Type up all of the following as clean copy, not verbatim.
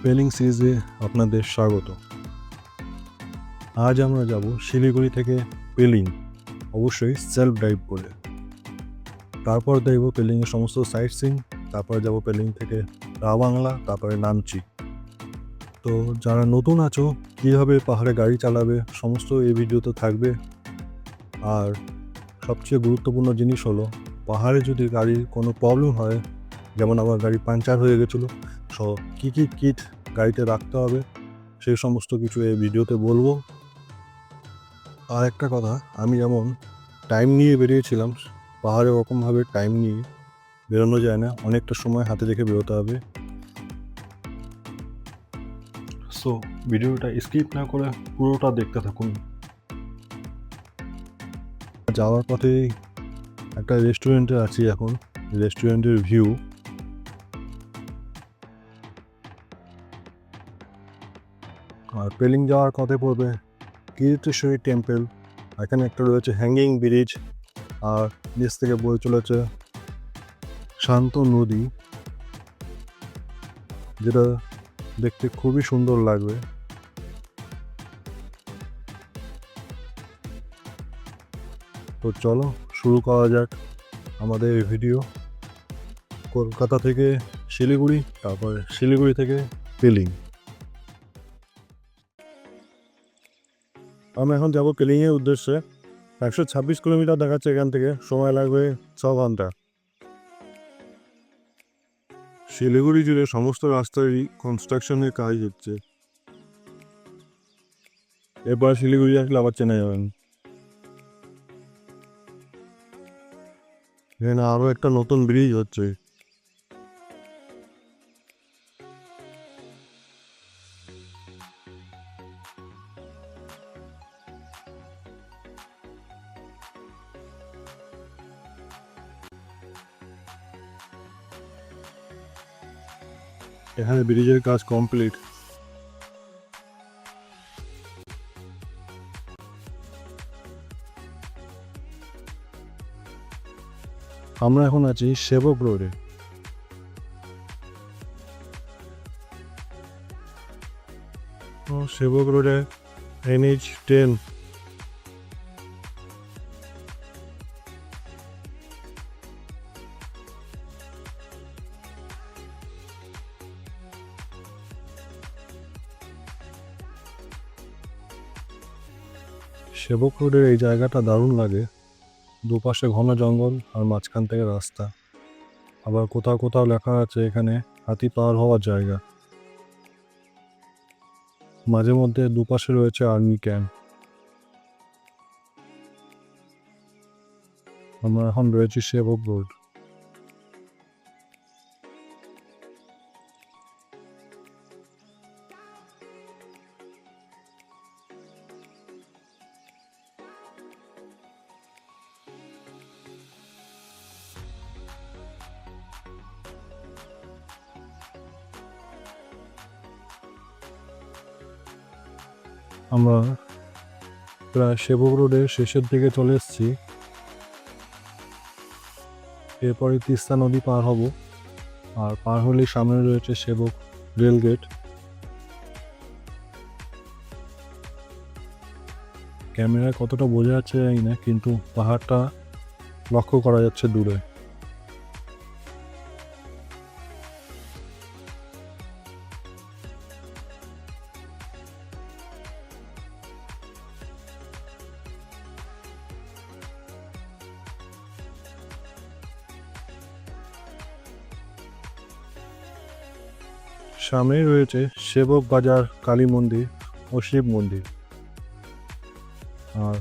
পেলিং সিরিজে আপনাদের স্বাগত। আজ আমরা যাব শিলিগুড়ি থেকে পেলিং, অবশ্যই সেলফ ড্রাইভ করে। তারপর দেখব পেলিংয়ের সমস্ত সাইট সিন, তারপরে যাব পেলিং থেকে রাবাংলা, তারপরে নামচি। তো যারা নতুন আছো, কীভাবে পাহাড়ে গাড়ি চালাবে সমস্ত এই ভিডিওতে থাকবে। আর সবচেয়ে গুরুত্বপূর্ণ জিনিস হলো, পাহাড়ে যদি গাড়ির কোনো প্রবলেম হয়, যেমন আমার গাড়ি পাংচার হয়ে গেছিলো, সো কী কী কিট গাড়িতে রাখতে হবে সেই সমস্ত কিছু এই ভিডিওতে বলবো। আর একটা কথা, আমি যেমন টাইম নিয়ে বেরিয়েছিলাম, পাহাড়ে ওরকমভাবে টাইম নিয়ে বেরোনো যায় না, অনেকটা সময় হাতে রেখে বেরোতে হবে। সো ভিডিওটা স্কিপ না করে পুরোটা দেখতে থাকুন। যাওয়ার পথে একটা রেস্টুরেন্টে আছি এখন, রেস্টুরেন্টের ভিউ। আর পেলিং যাওয়ার পথে পড়বে কীর্তেশ্বরী টেম্পল, এখানে একটা রয়েছে হ্যাঙ্গিং ব্রিজ, আর নিচ থেকে বয়ে চলেছে শান্ত নদী, যেটা দেখতে খুবই সুন্দর লাগবে। তো চলো শুরু করা যাক আমাদের ভিডিও। কলকাতা থেকে শিলিগুড়ি, তারপরে শিলিগুড়ি থেকে পেলিং। আমি এখন যাব পেলিংয়ের উদ্দেশ্যে। 126 কিলোমিটার দেখাচ্ছে এখান থেকে, সময় লাগবে 6 ঘন্টা। শিলিগুড়ি জুড়ে সমস্ত রাস্তারই কনস্ট্রাকশনের কাজ হচ্ছে। এরপর শিলিগুড়ি আসলে আবার চেনা যাবেন। এখানে আরও একটা নতুন ব্রিজ হচ্ছে। এখানে ব্রিজের কাজ কমপ্লিট। আমরা এখন আছি সেবক রোডে। সেবক রোডে NH10। সেবক রোডের এই জায়গাটা দারুণ লাগে, দুপাশে ঘন জঙ্গল আর মাঝখান থেকে রাস্তা। আবার কোথাও কোথাও লেখা আছে এখানে হাতি পার হওয়ার জায়গা। মাঝে মধ্যে দুপাশে রয়েছে আর্মি ক্যাম্প। আমরা এখন রয়েছি সেবক রোড। আমরা প্রায় সেবক রোডের শেষের দিকে চলে এসেছি। এরপরে তিস্তা নদী পার হব, আর পার হলেই সামনে রয়েছে সেবক রেল গেট। ক্যামেরায় কতটা বোঝা যাচ্ছে জানি না, কিন্তু পাহাড়টা লক্ষ্য করা যাচ্ছে দূরে। সামনেই রয়েছে সেবক বাজার কালী মন্দির ও শিব মন্দির, আর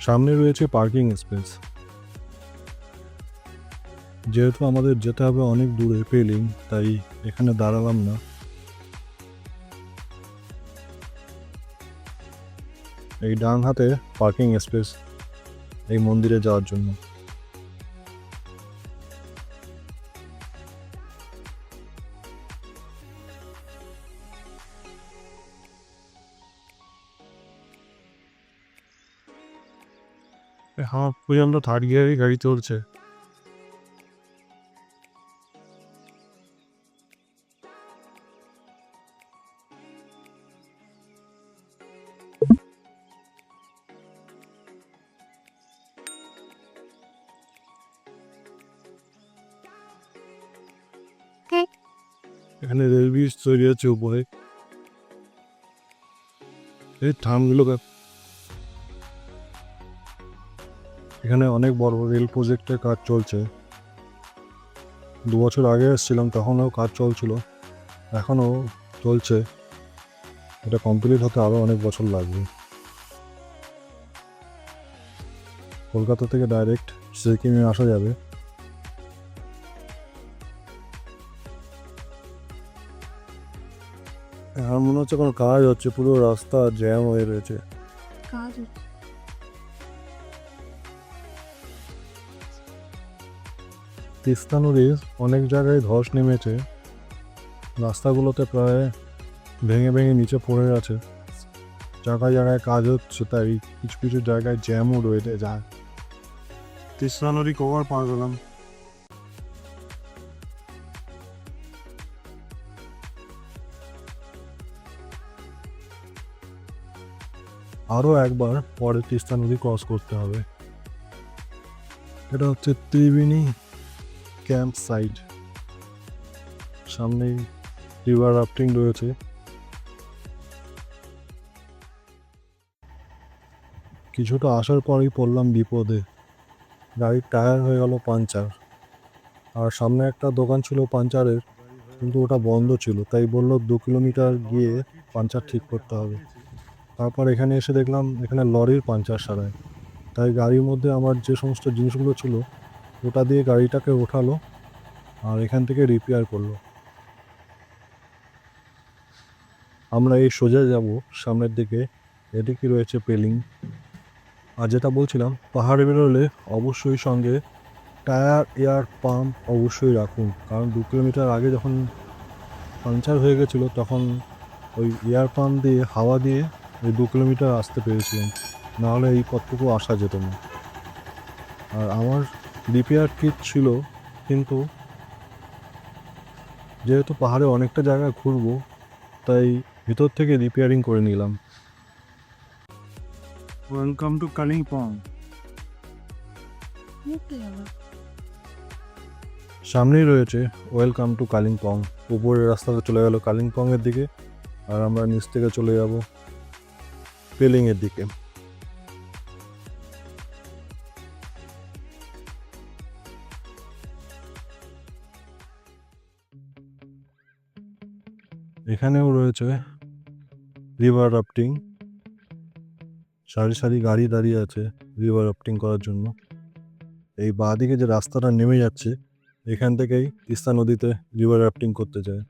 সামনে রয়েছে পার্কিং স্পেস। যেহেতু আমাদের যেতে হবে অনেক দূরে পেলিং, তাই এখানে দাঁড়ালাম না। এই ডান হাতে পার্কিং স্পেস এই মন্দিরে যাওয়ার জন্য। হ্যাঁ, পর্যন্ত থার্ড গিয়ারই গাড়ি চলছে। এখানে রেল ব্রিজ তৈরি হচ্ছে উপরে। এই থামগুলো এখানে অনেক বড় রেল প্রজেক্টের কাজ চলছে। 2 বছর আগে এসেছিলাম, তখনও কাজ চলছিল, এখনও চলছে। এটা কমপ্লিট হতে আরও অনেক বছর লাগবে। কলকাতা থেকে ডাইরেক্ট সিকিমে আসা যাবে। আর মনে হচ্ছে কোনো কাজ হচ্ছে, পুরো রাস্তা জ্যাম হয়ে রয়েছে। কাজ হচ্ছে। তিস্তা নদীর অনেক জায়গায় ধস নেমেছে, রাস্তাগুলোতে প্রায় ভেঙে ভেঙে নিচে পড়ে আছে। জায়গায় জায়গায় কাজ হচ্ছে, তাই কিছু কিছু জায়গায় জ্যামও রয়েছে যায়। তিস্তা নদী কবার পার গেলাম। আরও একবার পরে তিস্তা নদী ক্রস করতে হবে। এটা হচ্ছে ত্রিবেণী ক্যাম্প সাইট, সামনেই রিভার রাফটিং রয়েছে। কিছুটা আসার পরেই পড়লাম বিপদে, গাড়ির টায়ার হয়ে গেল পাঞ্চার। আর সামনে একটা দোকান ছিল পাঞ্চারের, কিন্তু ওটা বন্ধ ছিল, তাই বললো 2 কিলোমিটার গিয়ে পাঞ্চার ঠিক করতে হবে। তারপর এখানে এসে দেখলাম এখানে লরির পাঞ্চার সারায়, তাই গাড়ির মধ্যে আমার যে সমস্ত জিনিসগুলো ছিল ওটা দিয়ে গাড়িটাকে ওঠালো আর এখান থেকে রিপেয়ার করলো। আমরা এই সোজা যাব সামনের দিকে, এদিকে রয়েছে পেলিং। আর যেটা বলছিলাম, পাহাড়ে বেরোলে অবশ্যই সঙ্গে টায়ার এয়ার পাম্প অবশ্যই রাখুন, কারণ 2 কিলোমিটার আগে যখন পাংচার হয়ে গেছিলো তখন ওই এয়ার পাম্প দিয়ে হাওয়া দিয়ে ওই 2 কিলোমিটার আসতে পেরেছিলাম, নাহলে এই পথটুকু আসা যেত না। আর আমার রিপেয়ার কিট ছিল, কিন্তু যেহেতু পাহাড়ে অনেকটা জায়গা ঘুরবো তাই ভিতর থেকে রিপেয়ারিং করে নিলাম। Welcome to Kalimpong. সামনেই রয়েছে ওয়েলকাম টু কালিম্পং। উপরের রাস্তাটা চলে গেল কালিম্পংয়ের দিকে, আর আমরা নিচ থেকে চলে যাব পেলিংয়ের দিকে। এখানেও রয়েছে রিভার রাফটিং, সারি সারি গাড়ি দাঁড়িয়ে আছে রিভার রাফটিং করার জন্য। এই বাঁ দিকে যে রাস্তাটা নেমে যাচ্ছে, এখান থেকেই তিস্তা নদীতে রিভার রাফটিং করতে যায়।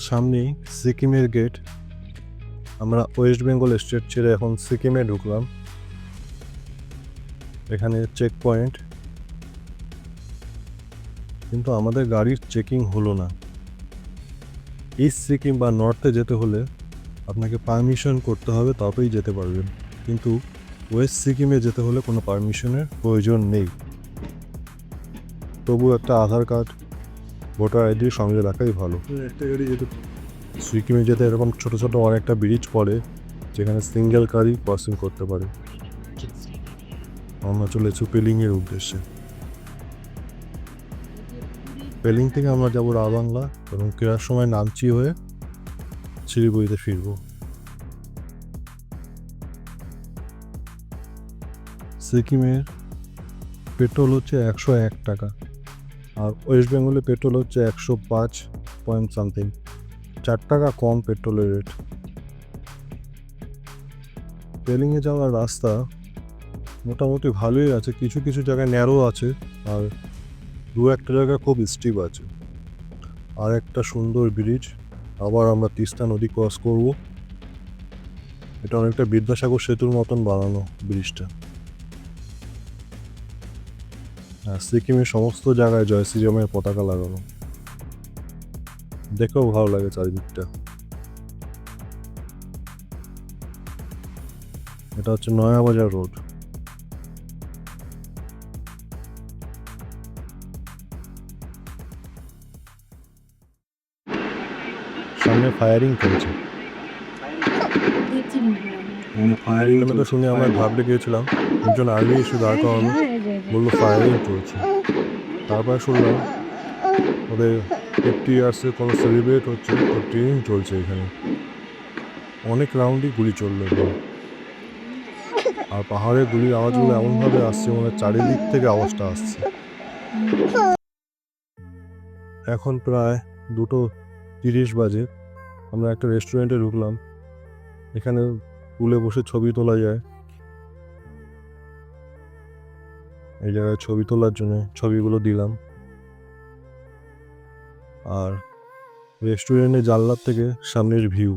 সামনেই সিকিমের গেট। আমরা ওয়েস্ট বেঙ্গল স্টেট ছেড়ে এখন সিকিমে ঢুকলাম। এখানে চেক পয়েন্ট, কিন্তু আমাদের গাড়ির চেকিং হলো না। ইস্ট সিকিম বা নর্থে যেতে হলে আপনাকে পারমিশন করতে হবে, তবেই যেতে পারবেন, কিন্তু ওয়েস্ট সিকিমে যেতে হলে কোনো পারমিশনের প্রয়োজন নেই। তবু একটা আধার কার্ড, ভোটার আইডির সঙ্গে রাখাই ভালো। একটা গাড়ি যেতে সিকিমে যেতে এরকম ছোটো ছোটো অনেকটা ব্রিজ পড়ে, যেখানে সিঙ্গেল গাড়ি ক্রসিং করতে পারে। আমরা চলেছি পেলিংয়ের উদ্দেশ্যে। পেলিং থেকে আমরা যাবো রাবাংলা এবং ফেরার সময় নামচি হয়ে শিলিগুড়িতে ফিরব। সিকিমের পেট্রোল হচ্ছে 101 টাকা, আর ওয়েস্ট বেঙ্গলে পেট্রোল হচ্ছে 105 পয়েন্ট সামথিং, 4 টাকা কম পেট্রোলের রেট। পেলিংয়ে যাওয়ার রাস্তা মোটামুটি ভালোই আছে, কিছু কিছু জায়গায় ন্যারো আছে, আর 2-1 জায়গায় খুব স্টিপ আছে। আর একটা সুন্দর ব্রিজ, আবার আমরা তিস্তা নদী ক্রস করব। এটা অনেকটা বিদ্যাসাগর সেতুর মতন বানানো ব্রিজটা। আর সিকিমের সমস্ত জায়গায় জয় শ্রীরামের পতাকা লাগানো, দেখেও ভালো লাগে চারিদিকটা। এটা হচ্ছে নয়াবাজার রোড। সামনে ফায়ারিং চলছে। ফায়ারিং নামে শুনে আমরা ঘাবড়ে গিয়েছিলাম, একজন আর্মি এসে দাঁড় করানো, বললো ফায়ারিং চলছে। তারপর শুনলাম ওদের 50 ইয়ার্সের কোনো সেলিব্রেট হচ্ছে, তো ট্রেনিং চলছে এখানে। অনেক রাউন্ডই গুলি চললো এবার। আর পাহাড়ে গুলির আওয়াজগুলো এমনভাবে আসছে মনে হয় চারিদিক থেকে আওয়াজটা আসছে। এখন প্রায় 2:30 বাজে। আমরা একটা রেস্টুরেন্টে ঢুকলাম। এখানে পুলে বসে ছবি তোলা যায়। এই জায়গায় ছবি তোলার জন্য ছবিগুলো দিলাম। আর রেস্টুরেন্টের জানলার থেকে সামনের ভিউ,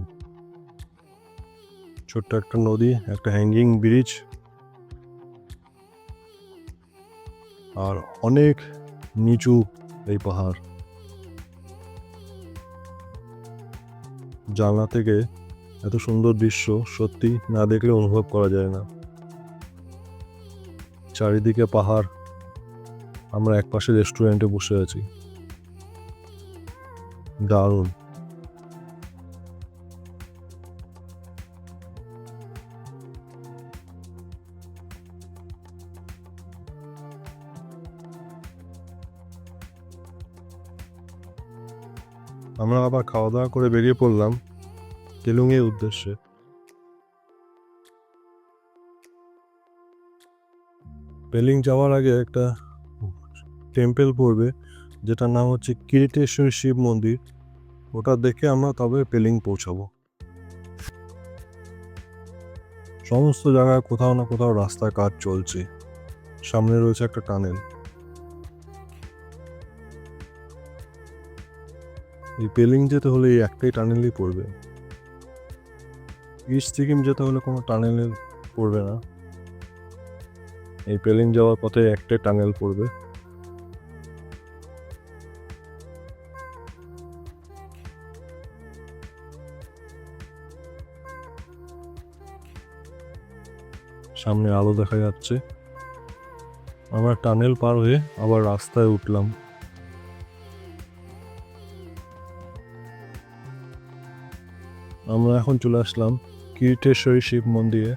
ছোট্ট একটা নদী, একটা হ্যাঙ্গিং ব্রিজ, আর অনেক নিচু এই পাহাড়। জানলা থেকে এত সুন্দর দৃশ্য সত্যি না দেখলে অনুভব করা যায় না। চারিদিকে পাহাড়, আমরা একপাশে রেস্টুরেন্টে বসে আছি। দারুণ। আমরা আবার খাওয়া দাওয়া করে বেরিয়ে পড়লাম কেলুংয়ের উদ্দেশ্যে। পেলিং যাওয়ার আগে একটা টেম্পল পড়বে, যেটার নাম হচ্ছে কিরিটেশ্বরী শিব মন্দির। ওটা দেখে আমরা তবে পেলিং পৌঁছাবো। সমস্ত জায়গায় কোথাও না কোথাও রাস্তার কাজ চলছে। সামনে রয়েছে একটা টানেল। এই পেলিং যেতে হলে এই একটাই টানেলই পড়বে। ইস্ট সিকিম যেতে হলে কোনো টানেলে পড়বে না। এই পেলিং যাওয়ার পথে একটাই টানেল পড়বে। সামনে আলো দেখা যাচ্ছে। আমরা টানেল পার হয়ে আবার রাস্তায় উঠলাম। আমরা এখন চলে আসলাম কিরিটেশ্বরী শিব মন্দিরে।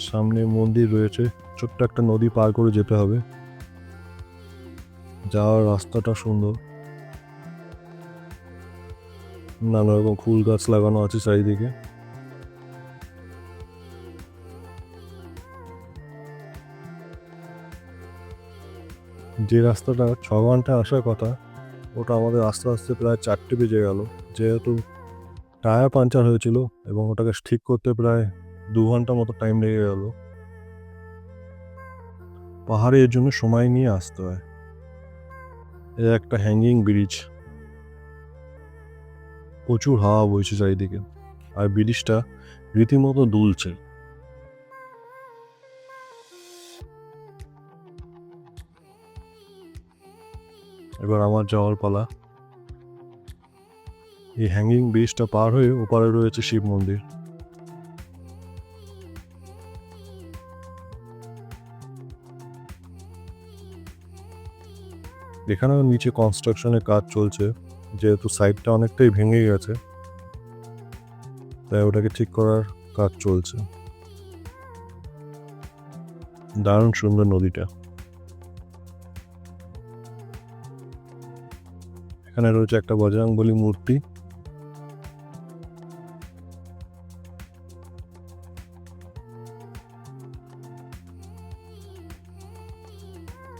সামনে মন্দির রয়েছে, ছোট্ট একটা নদী পার করে যেতে হবে। যাওয়ার রাস্তাটা সুন্দর, নানা রকম ফুল গাছ লাগানো আছে চারিদিকে। যে রাস্তাটা 6 ঘন্টা আসার কথা, ওটা আমাদের আস্তে আস্তে প্রায় 4টে বেজে গেল, যেহেতু টায়ার পাঞ্চার হয়েছিল এবং ওটাকে ঠিক করতে প্রায় 2 ঘন্টা মতো টাইম লেগে গেল। পাহাড়ে এর জন্য সময় নিয়ে আসতে হয়। এ একটা হ্যাঙ্গিং ব্রিজ, প্রচুর হাওয়া বইছে চারিদিকে, আর ব্রিজটা রীতিমতো দুলছে। এবার আমার যাওয়ার পালা। এই হ্যাঙ্গিং ব্রিজটা পার হয়ে ওপারে রয়েছে শিব মন্দির। এখানেও নিচে কনস্ট্রাকশনের কাজ চলছে, যেহেতু সাইডটা অনেকটাই ভেঙে গেছে, তাই ওটাকে ঠিক করার কাজ চলছে। দারুণ সুন্দর নদীটা। এখানে রয়েছে একটা বজরংবলী মূর্তি।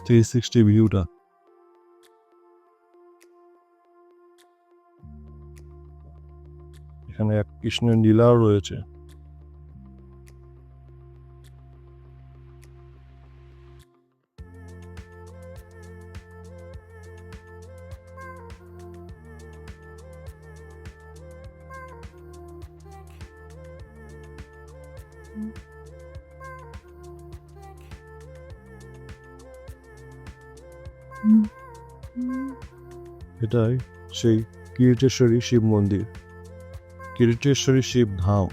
থ্রি 360 ভিউটা। এখানে এক কৃষ্ণের লীলাও রয়েছে। এটাই সেই কিরিটেশ্বরী শিব মন্দির, কিরিটেশ্বরী শিব ধাম।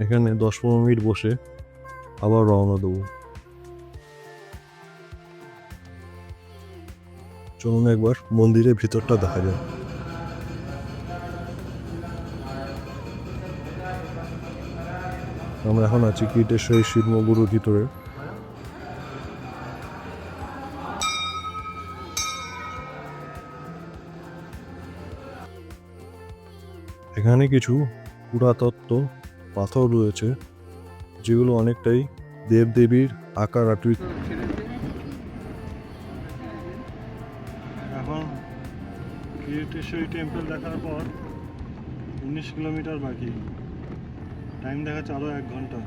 এখানে 10-15 মিনিট বসে আবার রওনা দেবো। চলুন একবার মন্দিরের ভিতরটা দেখা যায়। আমরা এখন আছি কীটেশ্বরী শিব মন্দিরের ভিতরে। এখানে কিছু পুরাতত্ত্ব পাথর রয়েছে যেগুলো অনেকটাই দেবদেবীর আকার আকৃতি। এখন কীর্তেশ্বরী টেম্পল দেখার পর 19 কিলোমিটার বাকি। টাইম দেখাচ্ছে আরও 1 ঘন্টা।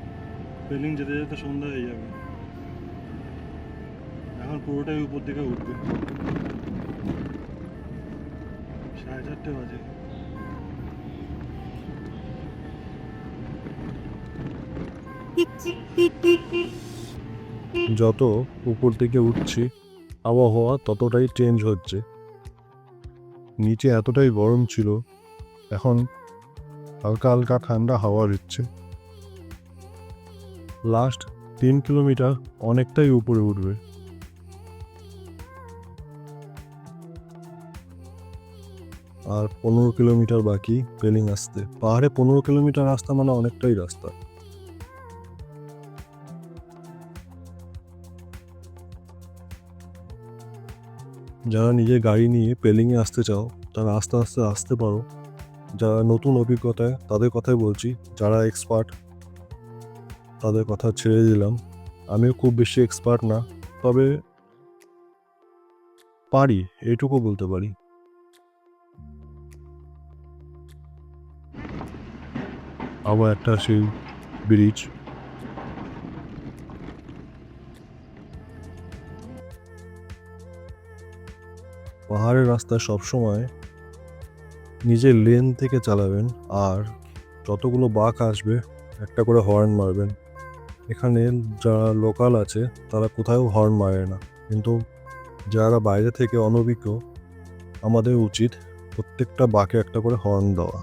পেলিং যেতে যেতে সন্ধ্যা হয়ে যাবে। এখন পুরোটাই উপর দিকে উঠবে। 4:30 বাজে। যত উপর দিকে উঠছি আবহাওয়া ততটাই চেঞ্জ হচ্ছে। নিচে এতটাই গরম ছিল, এখন হালকা হালকা ঠান্ডা হাওয়া দিচ্ছে। লাস্ট 3 কিলোমিটার অনেকটাই উপরে উঠবে। আর 15 কিলোমিটার বাকি পেলিং আসতে। পাহাড়ে 15 কিলোমিটার রাস্তা মানে অনেকটাই রাস্তা। যারা নিজের গাড়ি নিয়ে পেলিংয়ে আসতে চাও তারা আস্তে আস্তে আসতে পারো। যারা নতুন অভিজ্ঞতায় তাদের কথাই বলছি, যারা এক্সপার্ট তাদের কথা ছেড়ে দিলাম। আমিও খুব বেশি এক্সপার্ট না, তবে পারি, এইটুকু বলতে পারি। আবার একটা সেই ব্রিজ। পাহাড়ের রাস্তা সবসময় নিজের লেন থেকে চালাবেন, আর যতগুলো বাঁক আসবে একটা করে হর্ন মারবেন। এখানে যারা লোকাল আছে তারা কোথাও হর্ন মারে না, কিন্তু যারা বাইরে থেকে অনভিজ্ঞ আমাদের উচিত প্রত্যেকটা বাঁকে একটা করে হর্ন দেওয়া।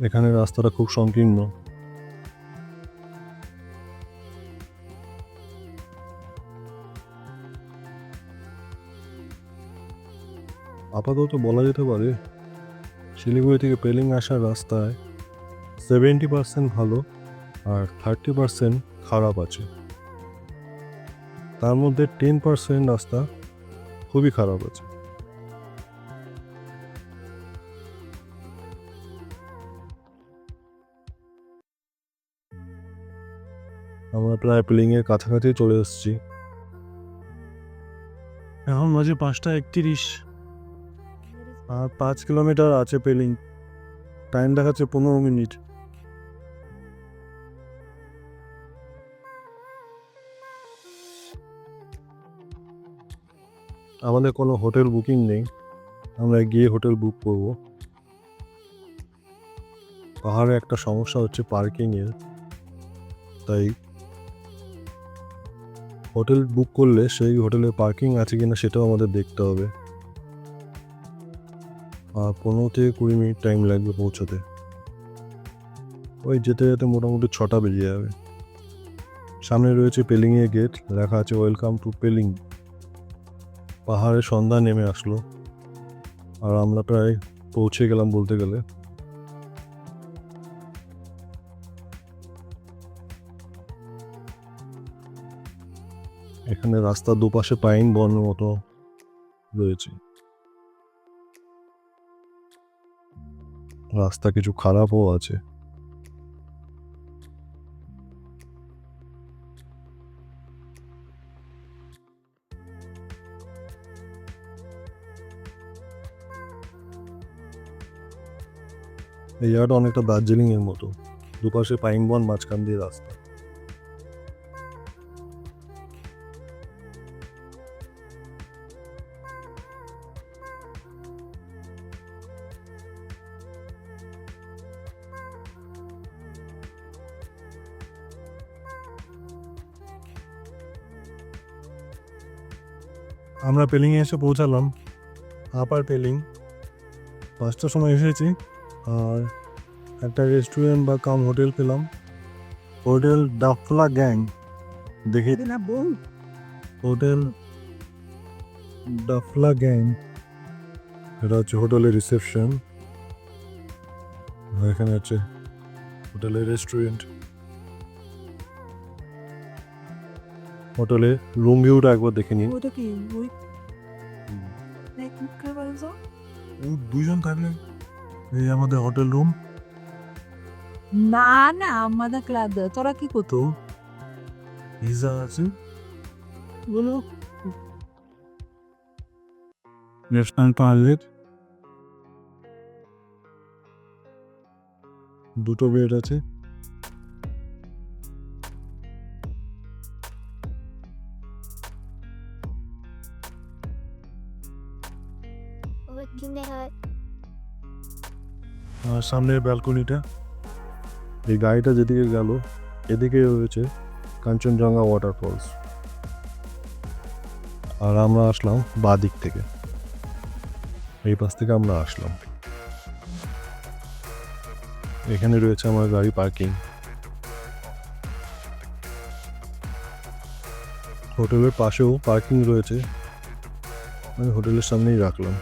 এখানে রাস্তাটা খুব সংকীর্ণ। আপাতত বলা যেতে পারে শিলিগুড়ি থেকে পেলিং আসার রাস্তায় 70% ভালো আর 30% খারাপ আছে। তার মধ্যে 10% রাস্তা খুবই খারাপ আছে। আমরা প্রায় পেলিংয়ের কাছাকাছি চলে এসেছি। এখন বাজে 5:31 আর 5 কিলোমিটার আছে পেলিং। টাইম দেখাচ্ছে 15 মিনিট। আমাদের কোনো হোটেল বুকিং নেই, আমরা গিয়ে হোটেল বুক করব। পাহাড়ে একটা সমস্যা হচ্ছে পার্কিংয়ের, তাই হোটেল বুক করলে সেই হোটেলে পার্কিং আছে কিনা সেটাও আমাদের দেখতে হবে। আর 15 থেকে 20 মিনিট টাইম লাগবে পৌঁছাতে। ওই যেতে যেতে মোটামুটি 6টা বেজে যাবে। সামনে রয়েছে পেলিংয়ের গেট, লেখা আছে ওয়েলকাম টু পেলিং। পাহাড়ে সন্ধ্যা নেমে আসলো আর আমরা প্রায় পৌঁছে গেলাম বলতে গেলে। এখানে রাস্তার দুপাশে পাইন বনের মতো রয়েছে। রাস্তা কিছু খারাপও আছে। এই জায়গাটা অনেকটা দার্জিলিং এর মতো, দুপাশে পাইন বন, মাঝখান দিয়ে রাস্তা। আমরা পেলিংয়ে এসে পৌঁছালাম, আপার পেলিং। 5টার সময় এসেছি আর একটা রেস্টুরেন্ট বা কাম হোটেল পেলাম, হোটেল ডাফলা গ্যাং। দেখি হোটেল ডাফলা গ্যাং, এটা হচ্ছে হোটেলের রিসেপশন, এখানে হচ্ছে হোটেলের রেস্টুরেন্ট। হোটেলে রুম ভিউটা একবার দেখে নিন। দুইজন থাকলে এই আমাদের হোটেল রুম। না না আমাদের ক্লাব তোরা কি করতো? পিজা আছে, বলো রেস্টুরেন্ট পারলে দুটো বেড আছে। আর সামনের ব্যালকনিটা, এই গাড়িটা যেদিকে গেল এদিকে রয়েছে কাঞ্চনজঙ্ঘা ওয়াটারফলস, আর আমরা আসলাম বাঁ দিক থেকে, এই পাশ থেকে আমরা আসলাম। এখানে রয়েছে আমার গাড়ি পার্কিং। হোটেলের পাশেও পার্কিং রয়েছে, আমি হোটেলের সামনেই রাখলাম।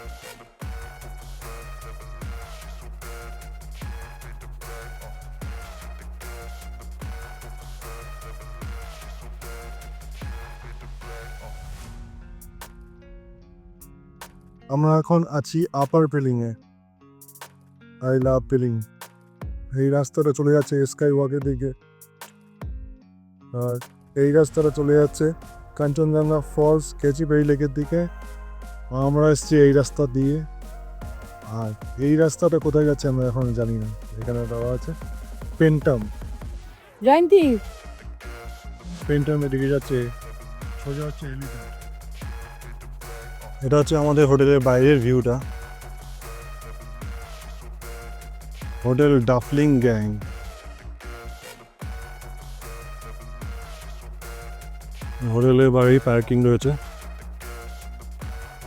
আমরা এখন আছি আপার পেলিংয়ে, আই লাভ পেলিং। এই রাস্তাটা চলে যাচ্ছে স্কাই ওয়াকের দিকে, আর এই রাস্তাটা চলে যাচ্ছে কাঞ্চনজঙ্ঘা ফলস কেচিপেরি লেকের দিকে। আমরা এসছি এই রাস্তা দিয়ে, আর এই রাস্তাটা কোথায় যাচ্ছে আমরা এখন জানি না। এখানে দেওয়া আছে পেন্টাম, জয়ন্তী পেন্টামের দিকে যাচ্ছে, সোজা হচ্ছে এলিফ্যান্ট। এটা হচ্ছে আমাদের হোটেলের বাইরের ভিউটা, হোটেল ডাফলিং গ্যাং। হোটেলের বাইরে পার্কিং রয়েছে,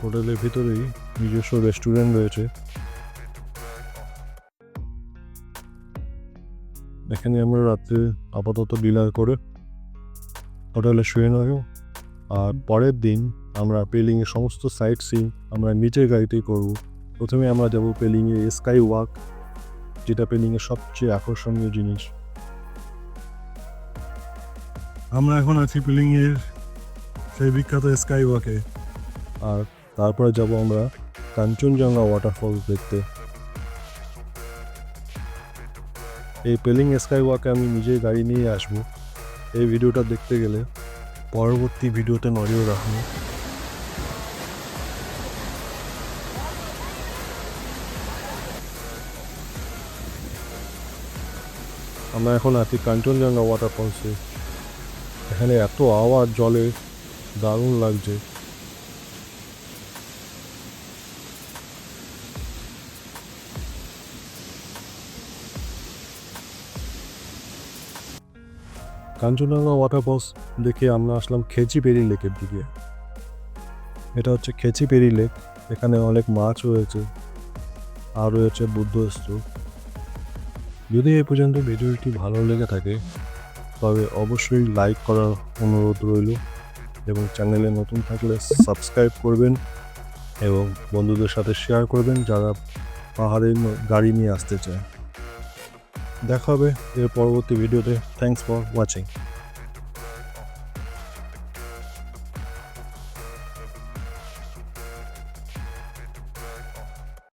হোটেলের ভিতরেই নিজস্ব রেস্টুরেন্ট রয়েছে। এখানে আমরা রাত্রে আপাতত ডিনার করে হোটেলে শুয়ে নেব, আর পরের দিন আমরা পেলিংয়ের সমস্ত সাইট সিন আমরা নিচের গাড়িতেই করব। প্রথমে আমরা যাব পেলিংয়ে স্কাই ওয়াক, যেটা পেলিংয়ের সবচেয়ে আকর্ষণীয় জিনিস। আমরা এখন আছি পেলিংয়ের সেই বিখ্যাত স্কাই ওয়াকে, আর তারপরে যাব আমরা কাঞ্চনজঙ্ঘা ওয়াটারফলস দেখতে। এই পেলিং স্কাই ওয়াকে আমি নিজের গাড়ি নিয়ে আসবো। এই ভিডিওটা দেখতে গেলে পরবর্তী ভিডিওতে নজর রাখুন। আমরা এখন আছি কাঞ্চনজঙ্ঘা ওয়াটারফলসে, এখানে এত আওয়াজ জলে, দারুণ লাগছে। কাঞ্চনজঙ্ঘা ওয়াটারফলস দেখে আমরা আসলাম খেচিপেরি লেকের দিকে। এটা হচ্ছে খেচিপেরি লেক, এখানে অনেক মাছ রয়েছে, আর রয়েছে বুদ্ধ স্তূপ। যদি এই পর্যন্ত ভিডিওটি ভালো লেগে থাকে তবে অবশ্যই লাইক করার অনুরোধ রইল, এবং চ্যানেলে নতুন থাকলে সাবস্ক্রাইব করবেন এবং বন্ধুদের সাথে শেয়ার করবেন যারা পাহাড়ে গাড়ি নিয়ে আসতে চায়। দেখা হবে এর পরবর্তী ভিডিওতে। Thanks for watching.